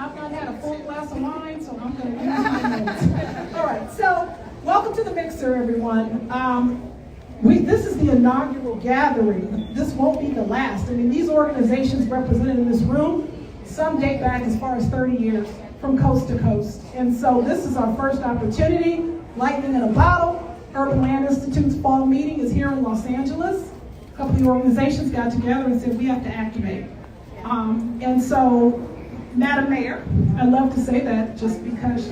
I've not had a full glass of wine, so I'm going to use my notes. All right, so welcome to the Mixer, everyone. This is the inaugural gathering. This won't be the last. I mean, these organizations represented in this room, some date back as far as 30 years from coast to coast. And so this is our first opportunity. Lightning in a bottle. Urban Land Institute's fall meeting is here in Los Angeles. A couple of the organizations got together and said, we have to activate. And so, Madam Mayor, I love to say that just because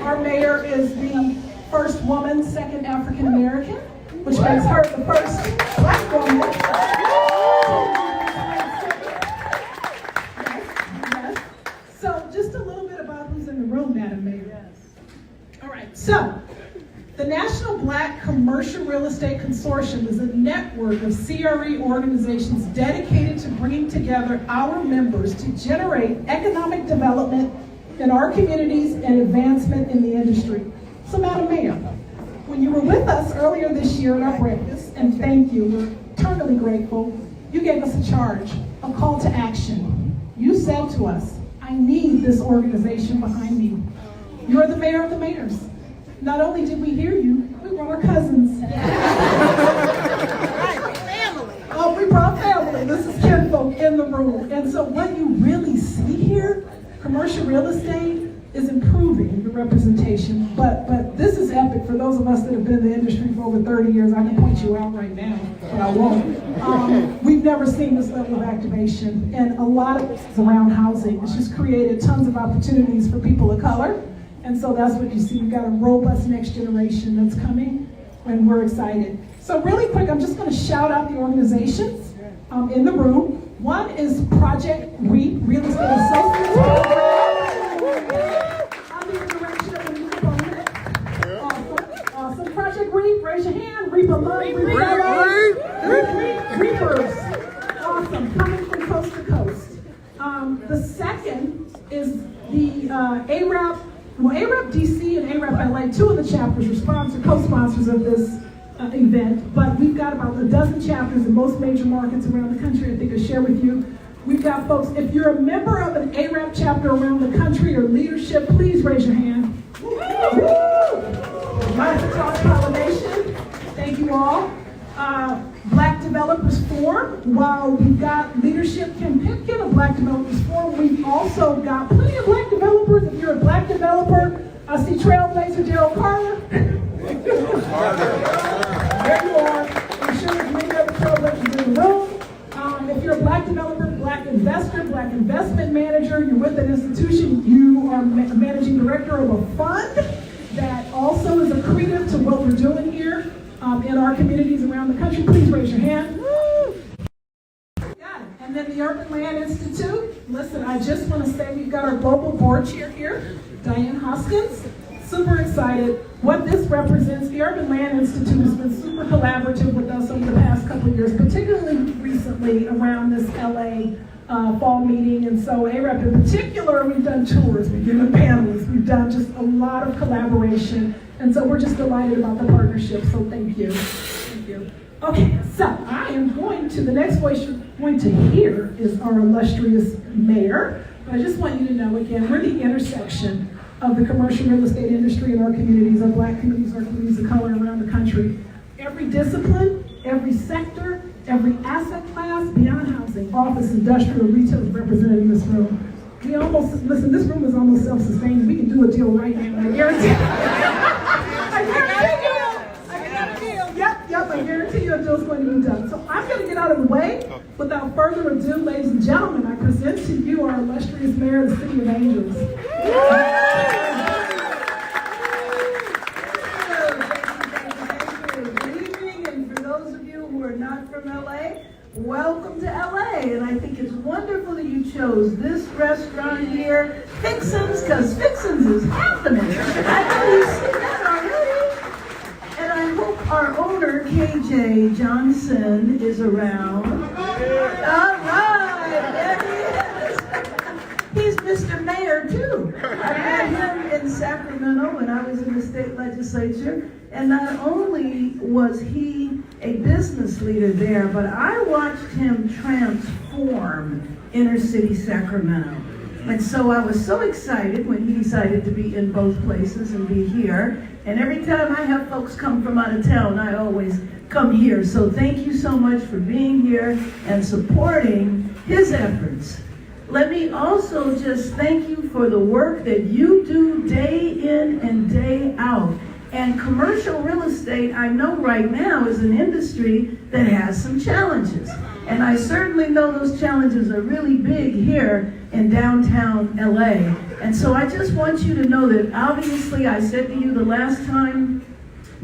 our mayor is the first woman, second African American, which makes her the first Black woman. Yes. So, just a little bit about who's in the room, Madam Mayor. Yes. All right, so the National Black Commercial Real Estate Consortium is a network of CRE organizations dedicated to bringing together our members to generate economic development in our communities and advancement in the industry. So, Madam Mayor, when you were with us earlier this year at our breakfast, and thank you, we're eternally grateful, you gave us a charge, a call to action. You said to us, I need this organization behind me. You're the mayor of the mayors. Not only did we hear you, we brought our cousins. Oh, we brought family. This is kinfolk in the room. And so what you really see here, commercial real estate is improving the representation. But this is epic for those of us that have been in the industry for over 30 years. I can point you out right now, but I won't. We've never seen this level of activation. And a lot of this is around housing. It's just created tons of opportunities for people of color. And so that's what you see. We've got a robust next generation that's coming, and we're excited. So really quick, I'm just going to shout out the organizations in the room. One is Project REAP, Real Estate Associates Program, under the direction of Anita Bowman. Awesome. Project REAP, raise your hand. REAP alum, Reapers. Awesome, coming from coast to coast. The second is the AAREP. Well, AAREP DC and AAREP LA, two of the chapters are co-sponsors of this event, but we've got about a dozen chapters in most major markets around the country I think I'll share with you. We've got folks, if you're a member of an AAREP chapter around the country or leadership, please raise your hand. Lots of cross-pollination. Thank you all. Black Developers Forum. While we've got leadership, Kim Pipkin of Black Developers Forum, we've also got plenty of Black developers. If you're a Black developer, I see Trailblazer Daryl Carter. There you are. I'm sure there's many other Trailblazers in the room. If you're a Black developer, Black investor, Black investment manager, you're with an institution, you are managing director of a fund that also is accretive to what we're doing here. In our communities around the country, please raise your hand. Got it. And then the Urban Land Institute. Listen, I just want to say we've got our global board chair here, Diane Hoskins. Super excited. What this represents, the Urban Land Institute has been super collaborative with us over the past couple of years, particularly recently around this LA fall meeting. And so AAREP in particular, we've done tours, we've given panels, we've done just a lot of collaboration. And so we're just delighted about the partnership, so thank you. Thank you. Okay, so I am going to, the next voice you're going to hear is our illustrious mayor. But I just want you to know, again, we're the intersection of the commercial real estate industry in our communities, our Black communities, our communities of color around the country. Every discipline, every sector, every asset class, beyond housing, office, industrial, retail is represented in this room. We almost, listen, this room is almost self-sustaining. We can do a deal right now, I guarantee you. I guarantee you a deal's going to be done. So I'm going to get out of the way. Without further ado, ladies and gentlemen, I present to you our illustrious mayor of the City of Angels. Good evening, and for those of you who are not from LA, welcome to LA. And I think it's wonderful that you chose this restaurant here, Fixin's, because Fixin's is happening. I know you've seen that already. And I hope our owner, KJ Johnson, is around. All right, there he is. He's Mr. Mayor, too. I met him in Sacramento when I was in the state legislature. And not only was he a business leader there, but I watched him transform inner city Sacramento. And so I was so excited when he decided to be in both places and be here. And every time I have folks come from out of town, I always come here. So thank you so much for being here and supporting his efforts. Let me also just thank you for the work that you do day in and day out. And commercial real estate, I know right now, is an industry that has some challenges. And I certainly know those challenges are really big here in downtown LA. And so I just want you to know that obviously I said to you the last time,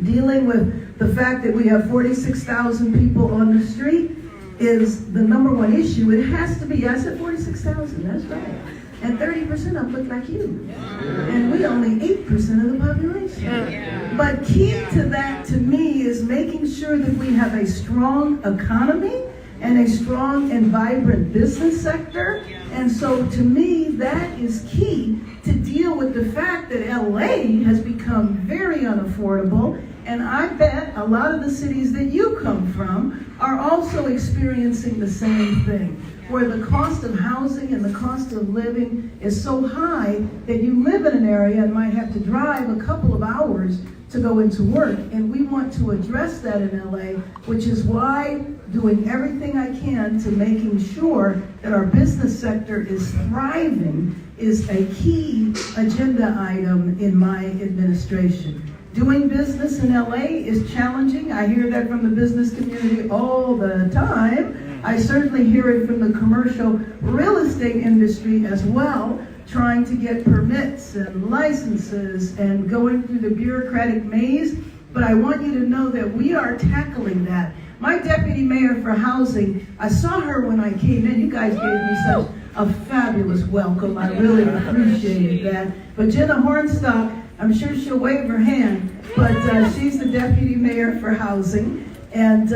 dealing with the fact that we have 46,000 people on the street is the number one issue. It has to be, I said 46,000, that's right. And 30% of them look like you. And we only 8% of the population. But key to that, to me, is making sure that we have a strong economy and a strong and vibrant business sector. And so to me, that is key to deal with the fact that LA has become very unaffordable. And I bet a lot of the cities that you come from are also experiencing the same thing, where the cost of housing and the cost of living is so high that you live in an area and might have to drive a couple of hours to go into work. And we want to address that in LA, which is why doing everything I can to making sure that our business sector is thriving is a key agenda item in my administration. Doing business in LA is challenging. I hear that from the business community all the time. I certainly hear it from the commercial real estate industry as well, trying to get permits and licenses and going through the bureaucratic maze. But I want you to know that we are tackling that. My deputy mayor for housing, I saw her when I came in. You guys gave me such a fabulous welcome. I really appreciated that. But Jenna Hornstock, I'm sure she'll wave her hand, but she's the deputy mayor for housing. And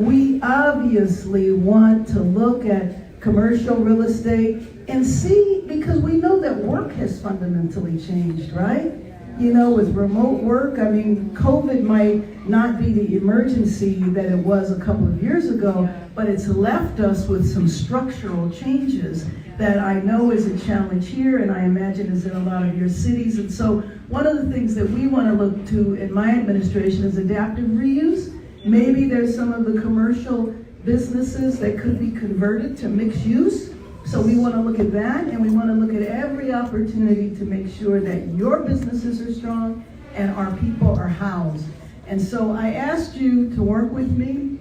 we obviously want to look at commercial real estate and see, because we know that work has fundamentally changed, right? You know, with remote work, I mean, COVID might not be the emergency that it was a couple of years ago, but it's left us with some structural changes that I know is a challenge here, and I imagine is in a lot of your cities. And so one of the things that we want to look to in my administration is adaptive reuse. Maybe there's some of the commercial businesses that could be converted to mixed use. So we want to look at that, and we want to look at every opportunity to make sure that your businesses are strong and our people are housed. And so I asked you to work with me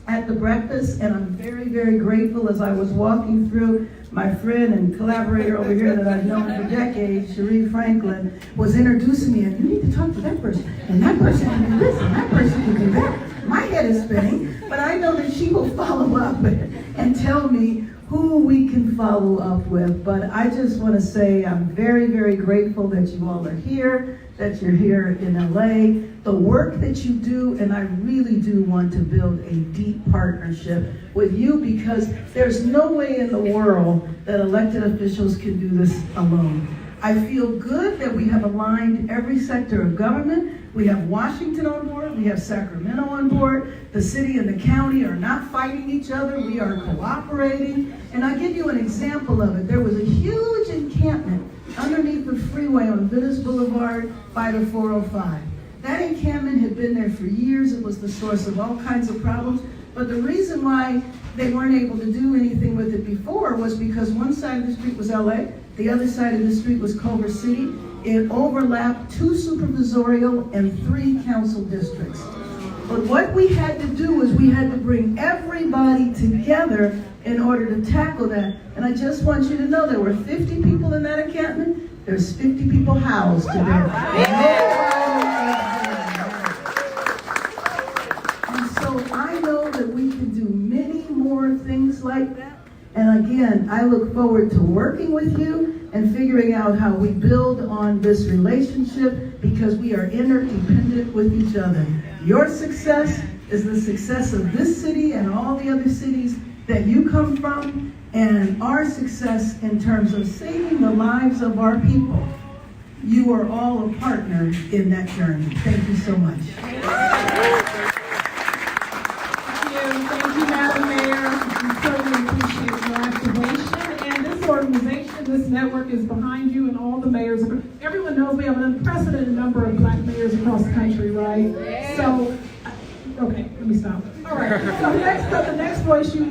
at the breakfast, and I'm very, very grateful. As I was walking through, my friend and collaborator over here that I've known for decades, Cherie Franklin, was introducing me, and you need to talk to that person, and that person can do this, and that person can do that. My head is spinning, but I know that she will follow up and tell me who we can follow up with. But I just want to say I'm very, very grateful that you all are here, that you're here in LA, the work that you do, and I really do want to build a deep partnership with you, because there's no way in the world that elected officials can do this alone. I feel good that we have aligned every sector of government. We have Washington on board, we have Sacramento on board. The city and the county are not fighting each other, we are cooperating. And I'll give you an example of it. There was a huge encampment underneath the freeway on Venice Boulevard by the 405. That encampment had been there for years. It was the source of all kinds of problems. But the reason why they weren't able to do anything with it before was because one side of the street was LA, the other side of the street was Culver City. It overlapped 2 supervisorial and 3 council districts. But what we had to do was we had to bring everybody together in order to tackle that. And I just want you to know there were 50 people in that encampment. There's 50 people housed today. And so I know that we can do many more things like that. And again, I look forward to working with you and figuring out how we build on this relationship, because we are interdependent with each other. Your success is the success of this city and all the other cities that you come from, and our success in terms of saving the lives of our people. You are all a partner in that journey. Thank you so much. Thank you, Madam Mayor. We certainly appreciate your activation. And this organization this network is behind you and all the mayors. Everyone knows we have an unprecedented number of black mayors across the country, right? So, okay, let me stop. All right, so next up, the next voice you